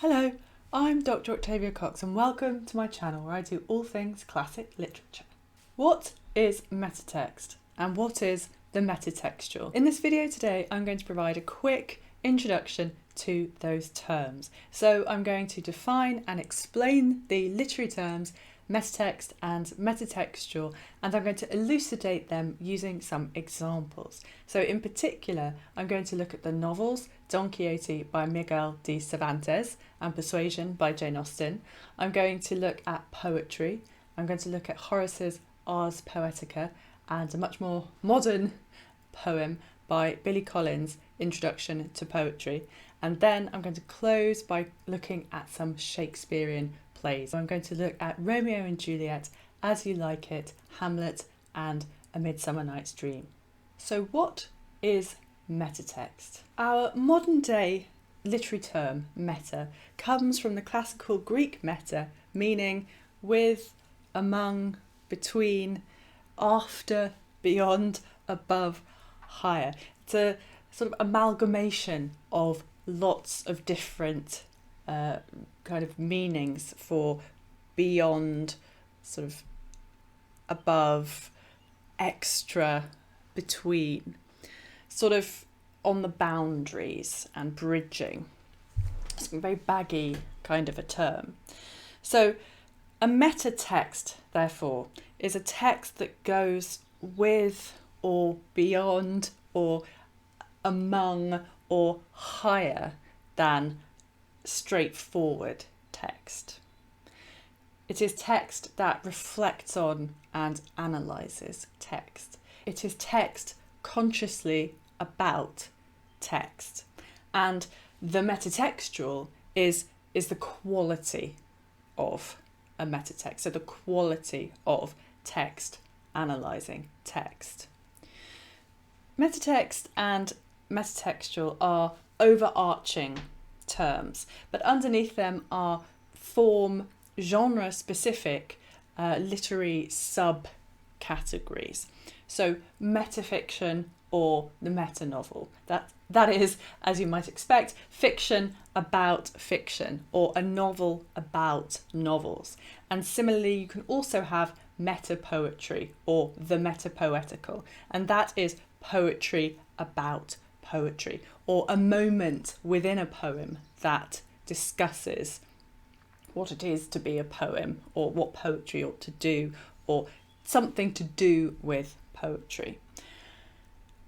Hello, I'm Dr. Octavia Cox and welcome to my channel where I do all things classic literature. What is metatext and what is the metatextual? In this video today I'm going to provide a quick introduction to those terms. So I'm going to define and explain the literary terms metatext and metatextual, and I'm going to elucidate them using some examples. So in particular, I'm going to look at the novels Don Quixote by Miguel de Cervantes and Persuasion by Jane Austen. I'm going to look at poetry. I'm going to look at Horace's Ars Poetica and a much more modern poem by Billy Collins, Introduction to Poetry. And then I'm going to close by looking at some Shakespearean plays. I'm going to look at Romeo and Juliet, As You Like It, Hamlet, and A Midsummer Night's Dream. So what is metatext? Our modern day literary term, meta, comes from the classical Greek meta, meaning with, among, between, after, beyond, above, higher. It's a sort of amalgamation of lots of different kind of meanings for beyond, sort of above, extra, between, sort of on the boundaries and bridging. It's a very baggy kind of a term. So a metatext, therefore, is a text that goes with or beyond or among or higher than straightforward text. It is text that reflects on and analyses text. It is text consciously about text. And the metatextual is the quality of a metatext, so the quality of text analysing text. Metatext and metatextual are overarching terms, but underneath them are form, genre-specific literary subcategories. So metafiction or the metanovel. That is, as you might expect, fiction about fiction or a novel about novels. And similarly, you can also have metapoetry or the metapoetical, and that is poetry about poetry, or a moment within a poem that discusses what it is to be a poem, or what poetry ought to do, or something to do with poetry.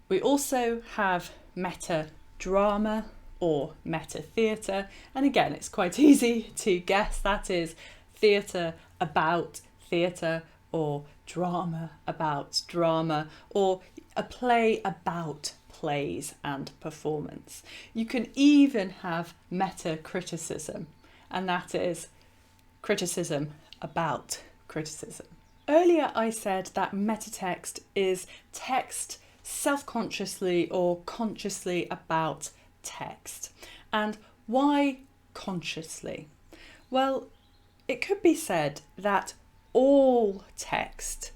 We also have metadrama or metatheatre, and again it's quite easy to guess, that is theatre about theatre, or drama about drama, or a play about plays and performance. You can even have meta-criticism, and that is criticism about criticism. Earlier I said that metatext is text self-consciously or consciously about text. And why consciously? Well, it could be said that all text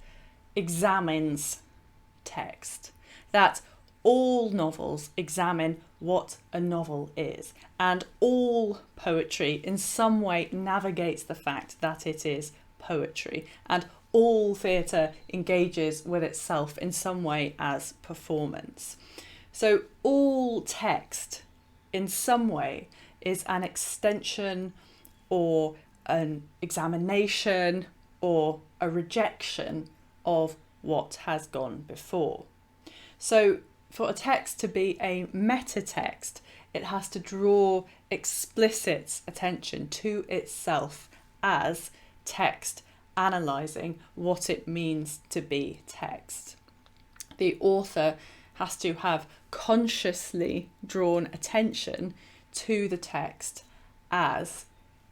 examines text, that all novels examine what a novel is, and all poetry in some way navigates the fact that it is poetry, and all theatre engages with itself in some way as performance. So all text in some way is an extension or an examination or a rejection of what has gone before. So for a text to be a metatext, it has to draw explicit attention to itself as text, analysing what it means to be text. The author has to have consciously drawn attention to the text as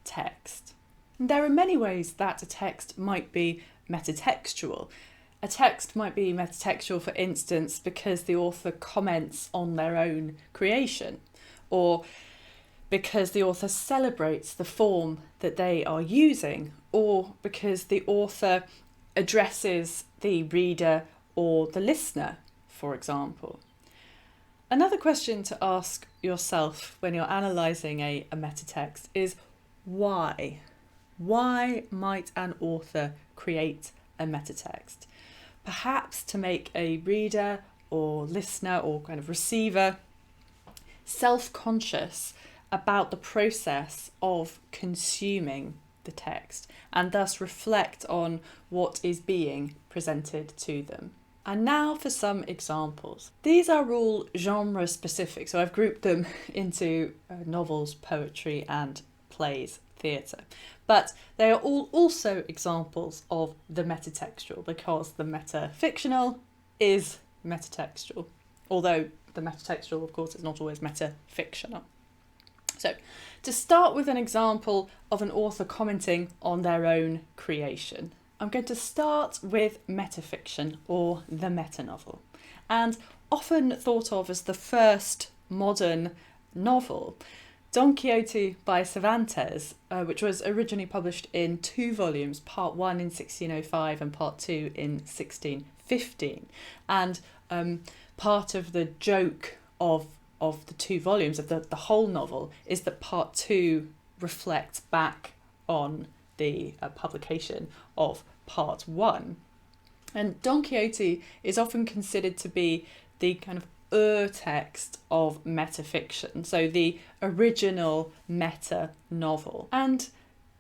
text. And there are many ways that a text might be metatextual. A text might be metatextual, for instance, because the author comments on their own creation, or because the author celebrates the form that they are using, or because the author addresses the reader or the listener, for example. Another question to ask yourself when you're analysing a metatext is why? Why might an author create a metatext? Perhaps to make a reader or listener or kind of receiver self-conscious about the process of consuming the text and thus reflect on what is being presented to them. And now for some examples. These are all genre specific, so I've grouped them into novels, poetry and plays, theatre. But they are all also examples of the metatextual, because the metafictional is metatextual, although the metatextual, of course, is not always metafictional. So, to start with an example of an author commenting on their own creation, I'm going to start with metafiction, or the metanovel, and often thought of as the first modern novel, Don Quixote by Cervantes, which was originally published in 2 volumes, part 1 in 1605 and part 2 in 1615. And part of the joke of the 2 volumes, of the whole novel, is that part 2 reflects back on the publication of part 1. And Don Quixote is often considered to be the kind of text of metafiction, so the original meta novel. And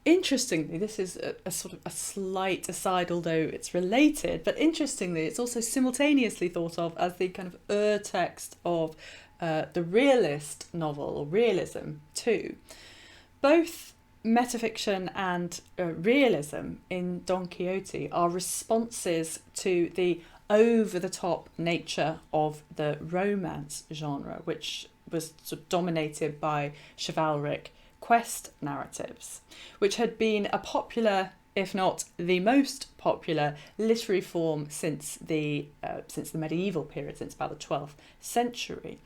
interestingly, this is a sort of a slight aside, although it's related, but interestingly, it's also simultaneously thought of as the kind of text of the realist novel, or realism too. Both metafiction and realism in Don Quixote are responses to the over-the-top nature of the romance genre, which was sort of dominated by chivalric quest narratives, which had been a popular, if not the most popular, literary form since the medieval period, since about the 12th century.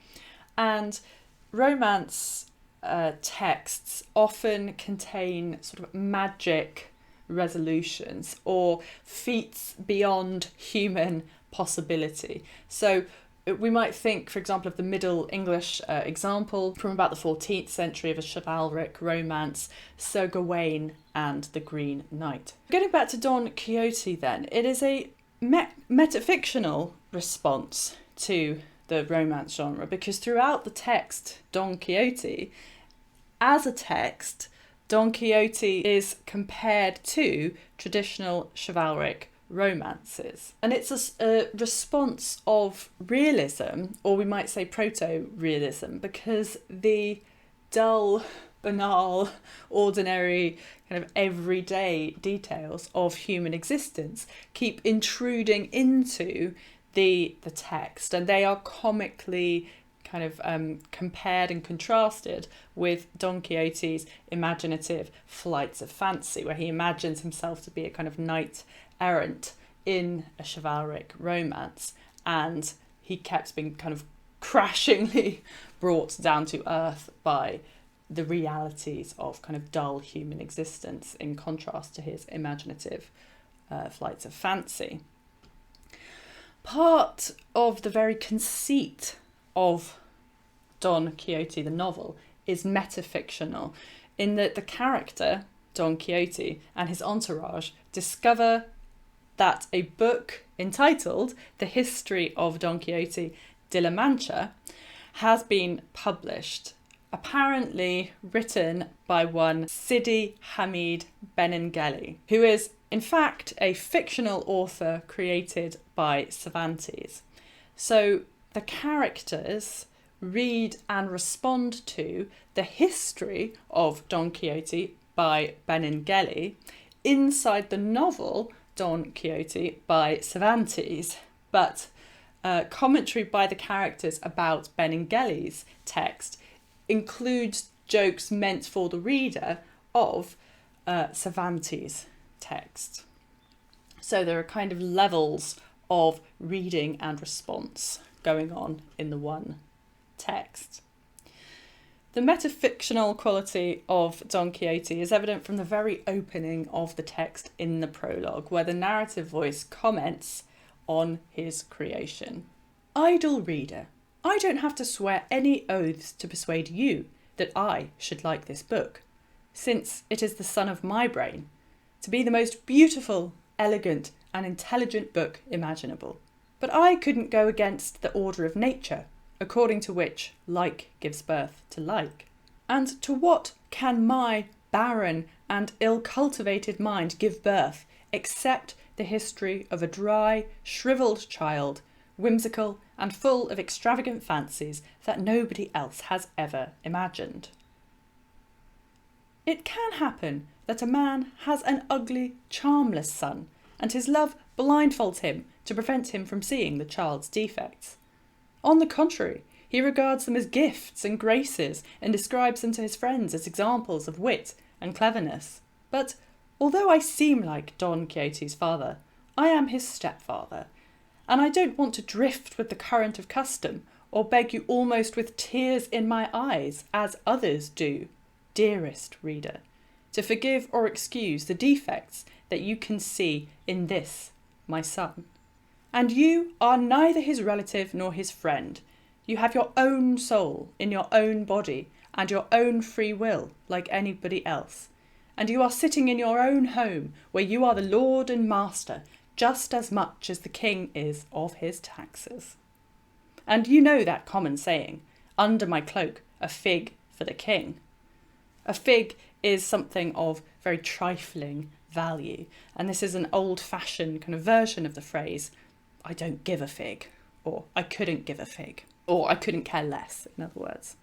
And romance texts often contain sort of magic resolutions or feats beyond human possibility. So we might think, for example, of the Middle English example from about the 14th century of a chivalric romance, Sir Gawain and the Green Knight. Getting back to Don Quixote then, it is a metafictional response to the romance genre, because throughout the text, Don Quixote, as a text, Don Quixote is compared to traditional chivalric romances. And it's a response of realism, or we might say proto-realism, because the dull, banal, ordinary, kind of everyday details of human existence keep intruding into the text, and they are comically kind of compared and contrasted with Don Quixote's imaginative flights of fancy, where he imagines himself to be a kind of knight errant in a chivalric romance, and he kept being kind of crashingly brought down to earth by the realities of kind of dull human existence, in contrast to his imaginative flights of fancy. Part of the very conceit of Don Quixote the novel is metafictional, in that the character Don Quixote and his entourage discover that a book entitled The History of Don Quixote de la Mancha has been published, apparently written by one Sidi Hamid Benengeli, who is in fact a fictional author created by Cervantes. So the characters read and respond to the history of Don Quixote by Benengeli inside the novel Don Quixote by Cervantes, but commentary by the characters about Benengeli's text includes jokes meant for the reader of Cervantes' text. So there are kind of levels of reading and response going on in the one text. The metafictional quality of Don Quixote is evident from the very opening of the text in the prologue, where the narrative voice comments on his creation. Idle reader, I don't have to swear any oaths to persuade you that I should like this book, since it is the son of my brain, to be the most beautiful, elegant, and intelligent book imaginable. But I couldn't go against the order of nature, according to which like gives birth to like. And to what can my barren and ill-cultivated mind give birth, except the history of a dry, shrivelled child, whimsical and full of extravagant fancies that nobody else has ever imagined? It can happen that a man has an ugly, charmless son, and his love blindfolds him to prevent him from seeing the child's defects. On the contrary, he regards them as gifts and graces and describes them to his friends as examples of wit and cleverness. But although I seem like Don Quixote's father, I am his stepfather, and I don't want to drift with the current of custom or beg you almost with tears in my eyes, as others do, dearest reader, to forgive or excuse the defects that you can see in this, my son. And you are neither his relative nor his friend. You have your own soul in your own body and your own free will like anybody else. And you are sitting in your own home where you are the lord and master just as much as the king is of his taxes. And you know that common saying, under my cloak, a fig for the king. A fig is something of very trifling value, and this is an old-fashioned kind of version of the phrase, I don't give a fig, or I couldn't give a fig, or I couldn't care less, in other words.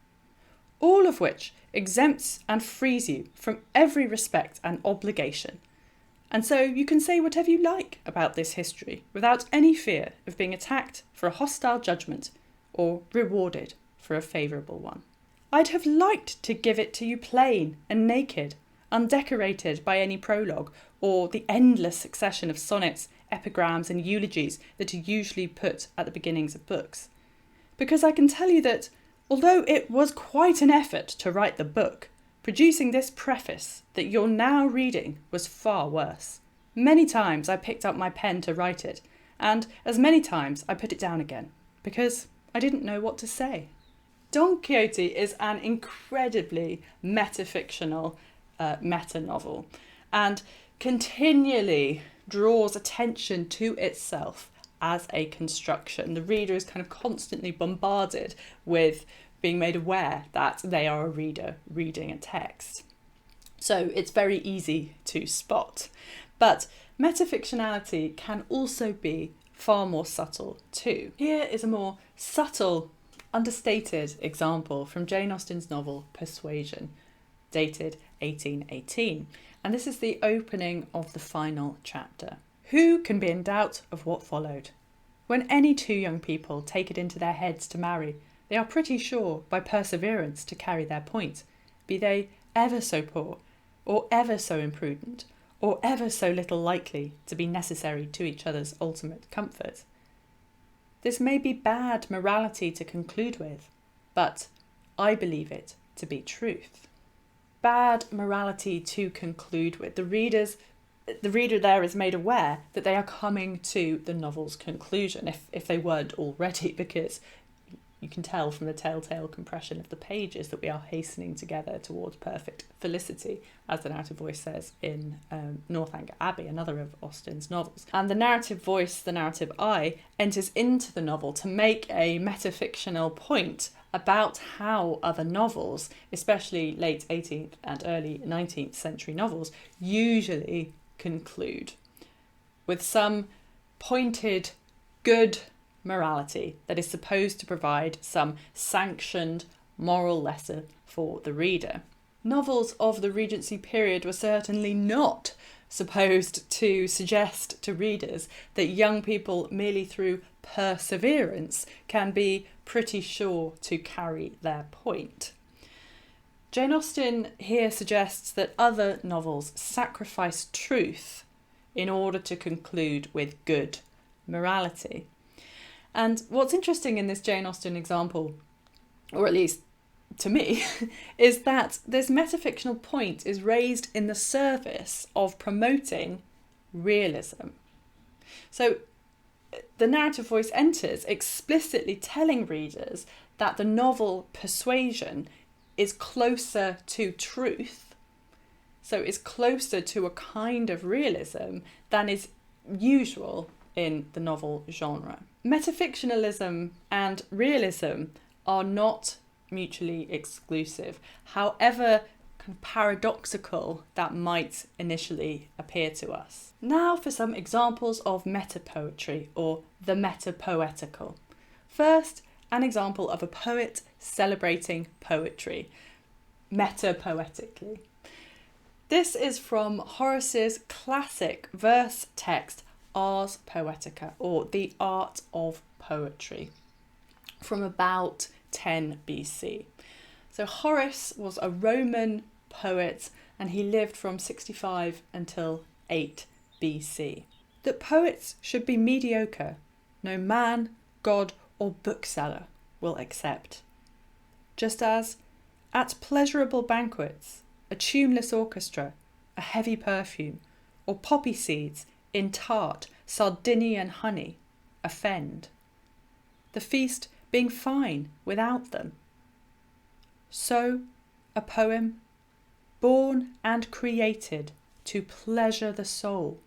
All of which exempts and frees you from every respect and obligation. And so you can say whatever you like about this history without any fear of being attacked for a hostile judgment or rewarded for a favourable one. I'd have liked to give it to you plain and naked, undecorated by any prologue or the endless succession of sonnets, epigrams and eulogies that are usually put at the beginnings of books. Because I can tell you that, although it was quite an effort to write the book, producing this preface that you're now reading was far worse. Many times I picked up my pen to write it, and as many times I put it down again, because I didn't know what to say. Don Quixote is an incredibly metafictional metanovel, and continually draws attention to itself as a construction. The reader is kind of constantly bombarded with being made aware that they are a reader reading a text. So it's very easy to spot. But metafictionality can also be far more subtle too. Here is a more subtle, understated example from Jane Austen's novel Persuasion, dated 1818. And this is the opening of the final chapter. Who can be in doubt of what followed? When any two young people take it into their heads to marry, they are pretty sure by perseverance to carry their point, be they ever so poor, or ever so imprudent, or ever so little likely to be necessary to each other's ultimate comfort. This may be bad morality to conclude with, but I believe it to be truth. Bad morality to conclude with. The reader there is made aware that they are coming to the novel's conclusion, if they weren't already, because you can tell from the telltale compression of the pages that we are hastening together towards perfect felicity, as the narrative voice says in Northanger Abbey, another of Austen's novels. And the narrative voice, the narrative I, enters into the novel to make a metafictional point about how other novels, especially late 18th and early 19th century novels, usually conclude with some pointed good morality that is supposed to provide some sanctioned moral lesson for the reader. Novels of the Regency period were certainly not supposed to suggest to readers that young people merely through perseverance can be pretty sure to carry their point. Jane Austen here suggests that other novels sacrifice truth in order to conclude with good morality. And what's interesting in this Jane Austen example, or at least to me, is that this metafictional point is raised in the service of promoting realism. So the narrative voice enters, explicitly telling readers that the novel Persuasion is closer to truth, so is closer to a kind of realism than is usual in the novel genre. Metafictionalism and realism are not mutually exclusive, however kind of paradoxical that might initially appear to us. Now for some examples of metapoetry, or the metapoetical. First, an example of a poet celebrating poetry, metapoetically. This is from Horace's classic verse text Ars Poetica, or the art of poetry, from about 10 BC. So Horace was a Roman poet and he lived from 65 until 8 BC. That poets should be mediocre, no man, god or bookseller will accept. Just as, at pleasurable banquets, a tuneless orchestra, a heavy perfume, or poppy seeds in tart, Sardinian honey offend, the feast being fine without them. So, a poem, born and created to pleasure the soul,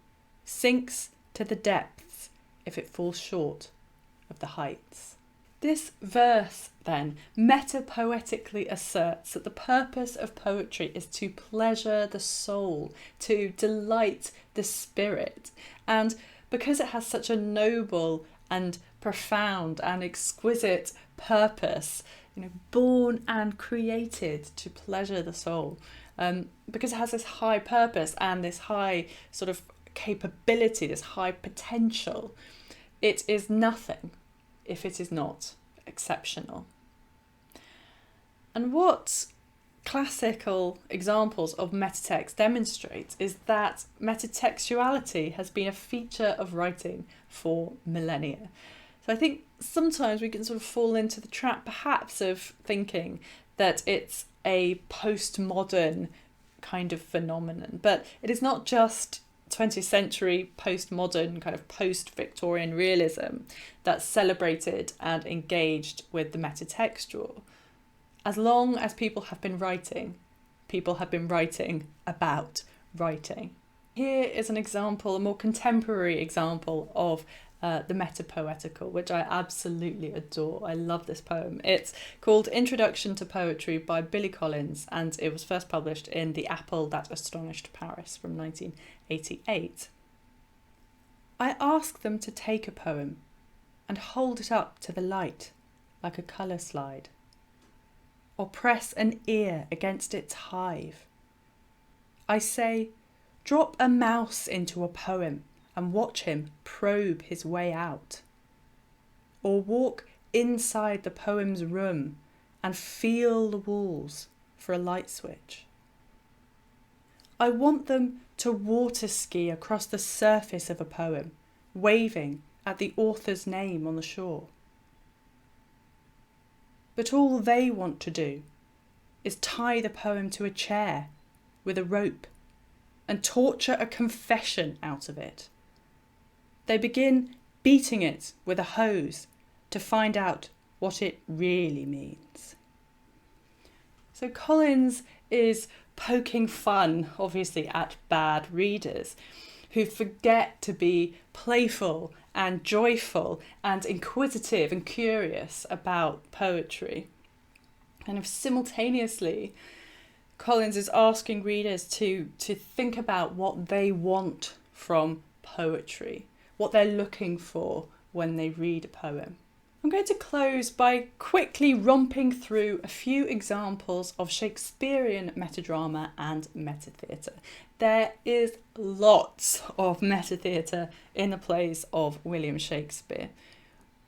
sinks to the depths if it falls short of the heights. This verse, then, metapoetically asserts that the purpose of poetry is to pleasure the soul, to delight the spirit, and because it has such a noble and profound and exquisite purpose, born and created to pleasure the soul, because it has this high purpose and this high sort of capability, this high potential, it is nothing if it is not exceptional. And what classical examples of metatext demonstrate is that metatextuality has been a feature of writing for millennia. So I think sometimes we can sort of fall into the trap perhaps of thinking that it's a postmodern kind of phenomenon, but it is not just 20th century postmodern kind of post-Victorian realism that celebrated and engaged with the metatextual. As long as people have been writing about writing. Here is an example, a more contemporary example of the metapoetical, which I absolutely adore. I love this poem. It's called Introduction to Poetry by Billy Collins, and it was first published in The Apple That Astonished Paris from 1988. I ask them to take a poem and hold it up to the light like a colour slide, or press an ear against its hive. I say, drop a mouse into a poem and watch him probe his way out. Or walk inside the poem's room and feel the walls for a light switch. I want them to water ski across the surface of a poem, waving at the author's name on the shore. But all they want to do is tie the poem to a chair with a rope and torture a confession out of it. They begin beating it with a hose to find out what it really means. So Collins is poking fun, obviously, at bad readers who forget to be playful and joyful and inquisitive and curious about poetry. And if simultaneously Collins is asking readers to think about what they want from poetry, what they're looking for when they read a poem. I'm going to close by quickly romping through a few examples of Shakespearean metadrama and metatheatre. There is lots of metatheatre in the plays of William Shakespeare.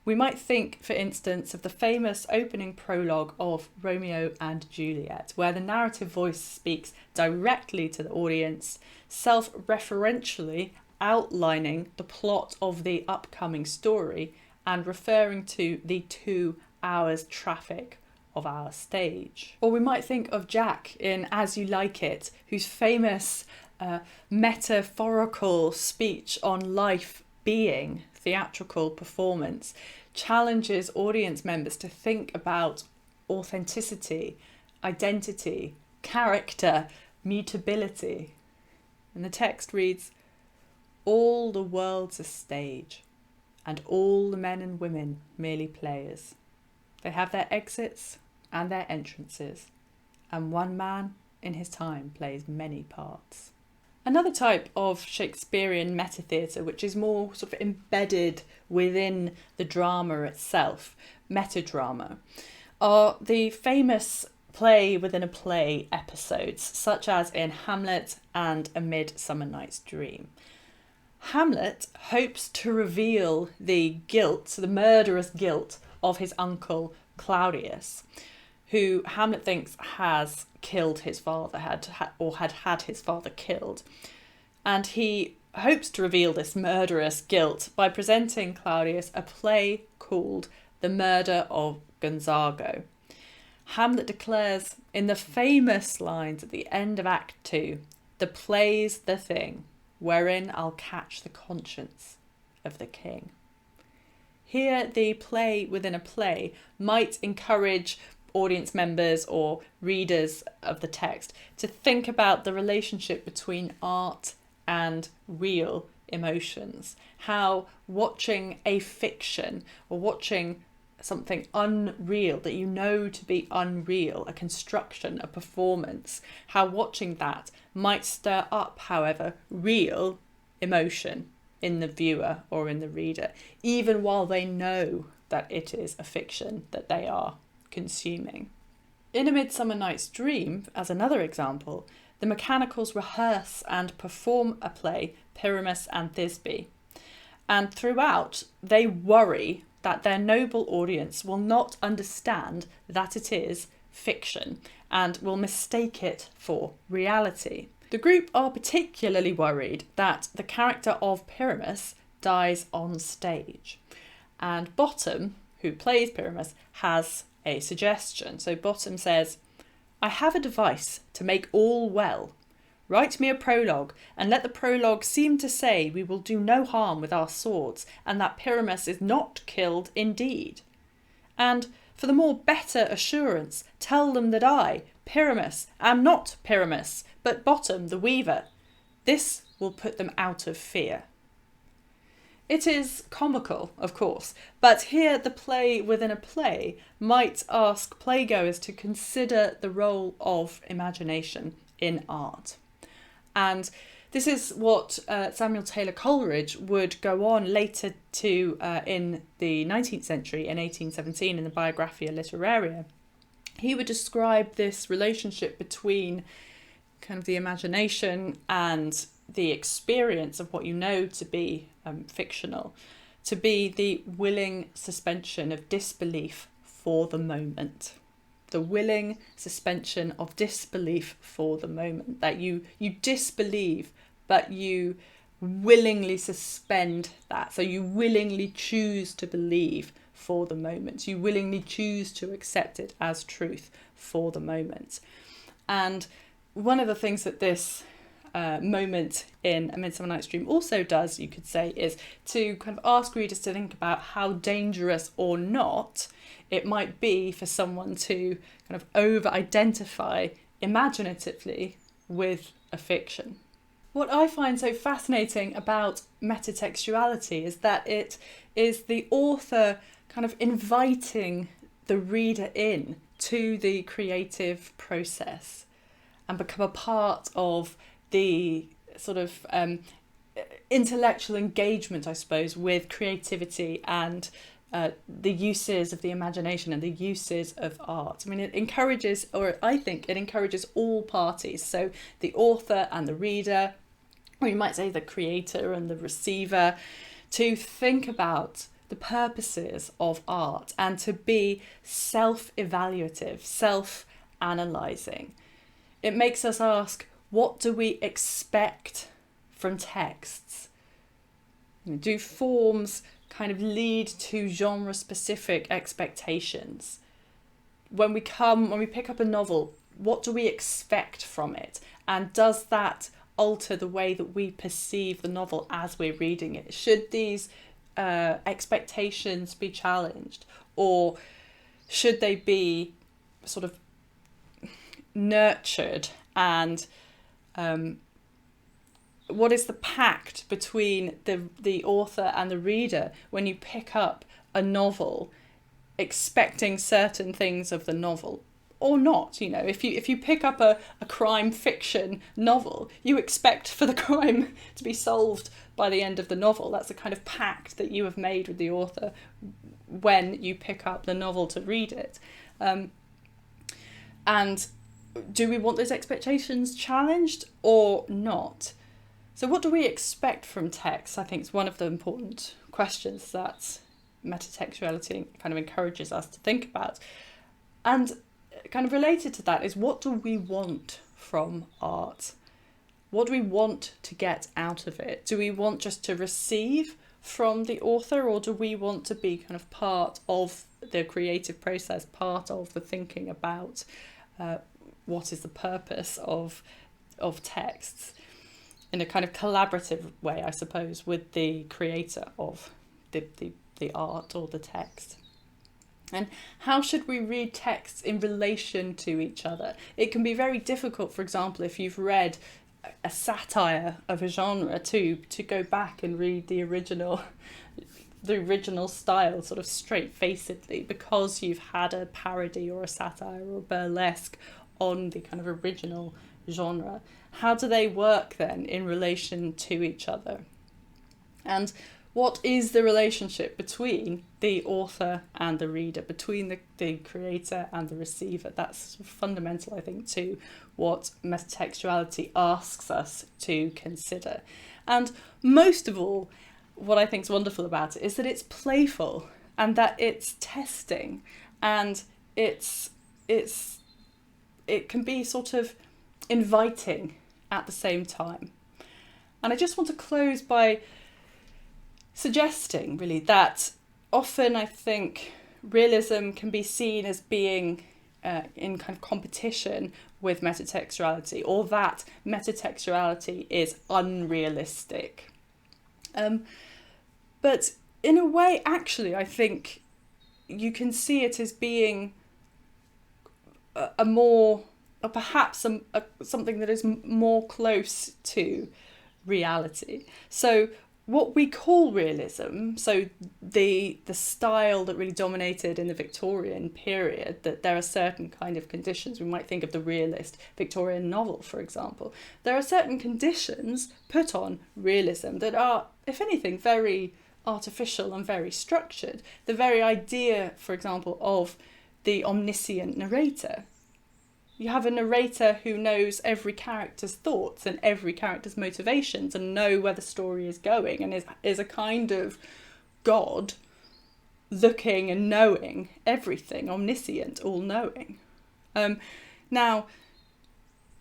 We might think, for instance, of the famous opening prologue of Romeo and Juliet, where the narrative voice speaks directly to the audience, self-referentially outlining the plot of the upcoming story and referring to the 2 hours traffic of our stage. Or we might think of Jack in As You Like It, whose famous metaphorical speech on life being theatrical performance challenges audience members to think about authenticity, identity, character, mutability. And the text reads, "All the world's a stage, and all the men and women merely players. They have their exits and their entrances, and one man in his time plays many parts." Another type of Shakespearean metatheatre, which is more sort of embedded within the drama itself, metadrama, are the famous play within a play episodes, such as in Hamlet and A Midsummer Night's Dream. Hamlet hopes to reveal the guilt, the murderous guilt of his uncle Claudius, who Hamlet thinks has killed his father, had his father killed. And he hopes to reveal this murderous guilt by presenting Claudius a play called The Murder of Gonzago. Hamlet declares in the famous lines at the end of Act 2, "The play's the thing, wherein I'll catch the conscience of the king." Here, the play within a play might encourage audience members or readers of the text to think about the relationship between art and real emotions. How watching a fiction or watching something unreal that you know to be unreal, a construction, a performance, how watching that might stir up, however, real emotion in the viewer or in the reader, even while they know that it is a fiction that they are consuming. In A Midsummer Night's Dream, as another example, the mechanicals rehearse and perform a play, Pyramus and Thisbe, and throughout they worry that their noble audience will not understand that it is fiction and will mistake it for reality. The group are particularly worried that the character of Pyramus dies on stage, and Bottom, who plays Pyramus, has a suggestion. So Bottom says, "I have a device to make all well. Write me a prologue, and let the prologue seem to say we will do no harm with our swords, and that Pyramus is not killed indeed. And for the more better assurance, tell them that I, Pyramus, am not Pyramus, but Bottom the weaver. This will put them out of fear." It is comical, of course, but here the play within a play might ask playgoers to consider the role of imagination in art. And this is what Samuel Taylor Coleridge would go on later to in the 19th century, in 1817, in the Biographia Literaria. He would describe this relationship between kind of the imagination and the experience of what you know to be fictional, to be the willing suspension of disbelief for the moment. The willing suspension of disbelief for the moment, that you disbelieve, but you willingly suspend that. So you willingly choose to believe for the moment. You willingly choose to accept it as truth for the moment. And one of the things that this moment in A Midsummer Night's Dream also does, you could say, is to kind of ask readers to think about how dangerous or not it might be for someone to kind of over-identify imaginatively with a fiction. What I find so fascinating about metatextuality is that it is the author kind of inviting the reader in to the creative process and become a part of the sort of intellectual engagement, I suppose, with creativity and the uses of the imagination and the uses of art. I mean, it encourages, or I think it encourages all parties. So the author and the reader, or you might say the creator and the receiver, to think about the purposes of art and to be self-evaluative, self-analysing. It makes us ask, what do we expect from texts? Do forms kind of lead to genre-specific expectations? When we pick up a novel, what do we expect from it? And does that alter the way that we perceive the novel as we're reading it? Should these expectations be challenged, or should they be sort of nurtured? And what is the pact between the author and the reader when you pick up a novel expecting certain things of the novel or not? You know, if you pick up a crime fiction novel, you expect for the crime to be solved by the end of the novel. That's a kind of pact that you have made with the author when you pick up the novel to read it. And do we want those expectations challenged or not? So what do we expect from text? I think it's one of the important questions that metatextuality kind of encourages us to think about. And kind of related to that is, what do we want from art? What do we want to get out of it? Do we want just to receive from the author, or do we want to be kind of part of the creative process, part of the thinking about what is the purpose of texts, in a kind of collaborative way, I suppose, with the creator of the art or the text? And how should we read texts in relation to each other? It can be very difficult, for example, if you've read a satire of a genre, to go back and read the original style sort of straight-facedly, because you've had a parody or a satire or a burlesque on the kind of original genre. How do they work then in relation to each other? And what is the relationship between the author and the reader, between the creator and the receiver? That's sort of fundamental, I think, to what metatextuality asks us to consider. And most of all, what I think is wonderful about it is that it's playful, and that it's testing, and it can be sort of inviting at the same time. And I just want to close by suggesting, really, that often I think realism can be seen as being in kind of competition with metatextuality, or that metatextuality is unrealistic. But in a way, actually, I think you can see it as being perhaps something that is more close to reality. So what we call realism, so the style that really dominated in the Victorian period, that there are certain kind of conditions. We might think of the realist Victorian novel, for example. There are certain conditions put on realism that are, if anything, very artificial and very structured. The very idea, for example, of the omniscient narrator. You have a narrator who knows every character's thoughts and every character's motivations, and know where the story is going, and is a kind of God looking and knowing everything, omniscient, all-knowing. Now,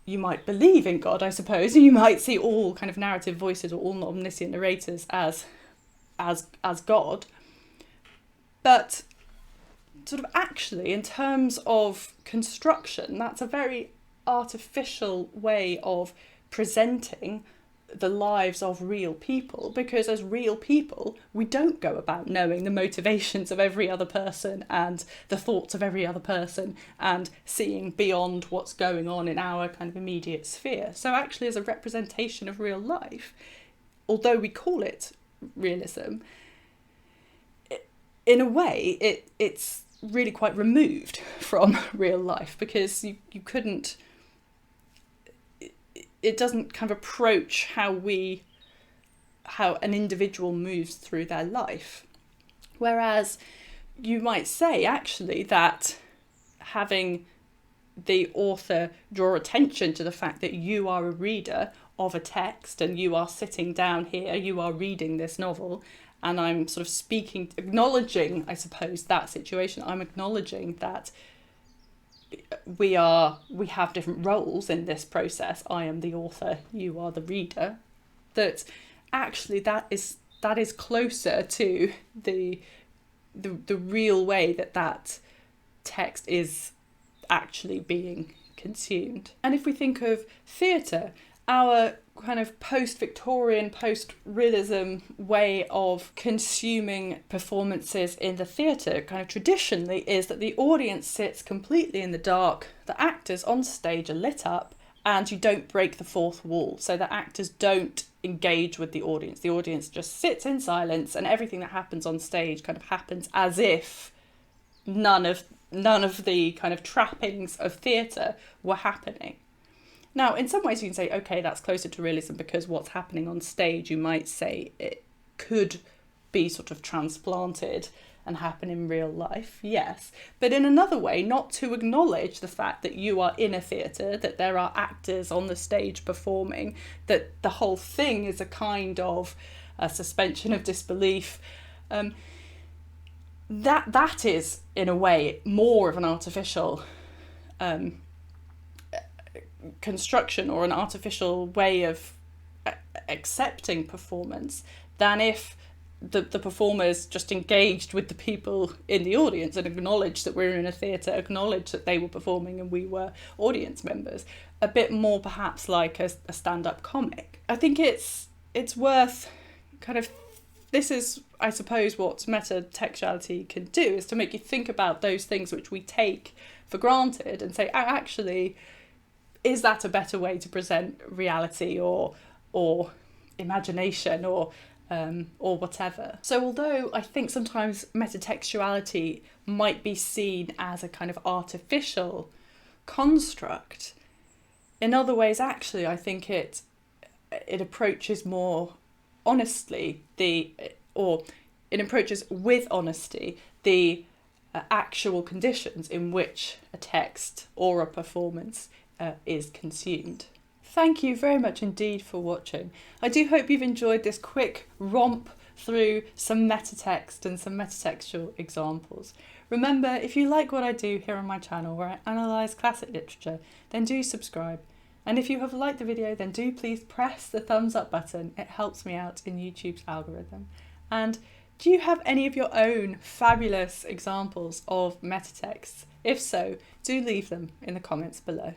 you might believe in God, I suppose, and you might see all kind of narrative voices or all omniscient narrators as God, but sort of actually, in terms of construction, that's a very artificial way of presenting the lives of real people, because as real people, we don't go about knowing the motivations of every other person and the thoughts of every other person and seeing beyond what's going on in our kind of immediate sphere. So actually, as a representation of real life, although we call it realism, in a way, it's really quite removed from real life, because you couldn't, it doesn't kind of approach how an individual moves through their life. Whereas you might say actually that having the author draw attention to the fact that you are a reader of a text, and you are sitting down here, you are reading this novel, and I'm sort of acknowledging, I suppose, that situation. I'm acknowledging that we have different roles in this process. I am the author, you are the reader. That actually that is closer to the real way that text is actually being consumed. And if we think of theatre our kind of post-Victorian, post-realism way of consuming performances in the theatre, kind of traditionally, is that the audience sits completely in the dark, the actors on stage are lit up, and you don't break the fourth wall. So the actors don't engage with the audience just sits in silence, and everything that happens on stage kind of happens as if none of the kind of trappings of theatre were happening. Now, in some ways you can say, okay, that's closer to realism because what's happening on stage, you might say it could be sort of transplanted and happen in real life, yes. But in another way, not to acknowledge the fact that you are in a theatre, that there are actors on the stage performing, that the whole thing is a kind of a suspension of disbelief. That is, in a way, more of an artificial construction or an artificial way of accepting performance than if the performers just engaged with the people in the audience and acknowledged that we're in a theatre, acknowledged that they were performing and we were audience members. A bit more perhaps like a stand-up comic. I think it's worth kind of, this is, I suppose, what metatextuality can do, is to make you think about those things which we take for granted and say, actually, is that a better way to present reality or imagination or whatever? So although I think sometimes metatextuality might be seen as a kind of artificial construct, in other ways actually I think it approaches more honestly it approaches with honesty the actual conditions in which a text or a performance is consumed. Thank you very much indeed for watching. I do hope you've enjoyed this quick romp through some metatext and some metatextual examples. Remember, if you like what I do here on my channel where I analyse classic literature, then do subscribe. And if you have liked the video, then do please press the thumbs up button. It helps me out in YouTube's algorithm. And do you have any of your own fabulous examples of metatexts? If so, do leave them in the comments below.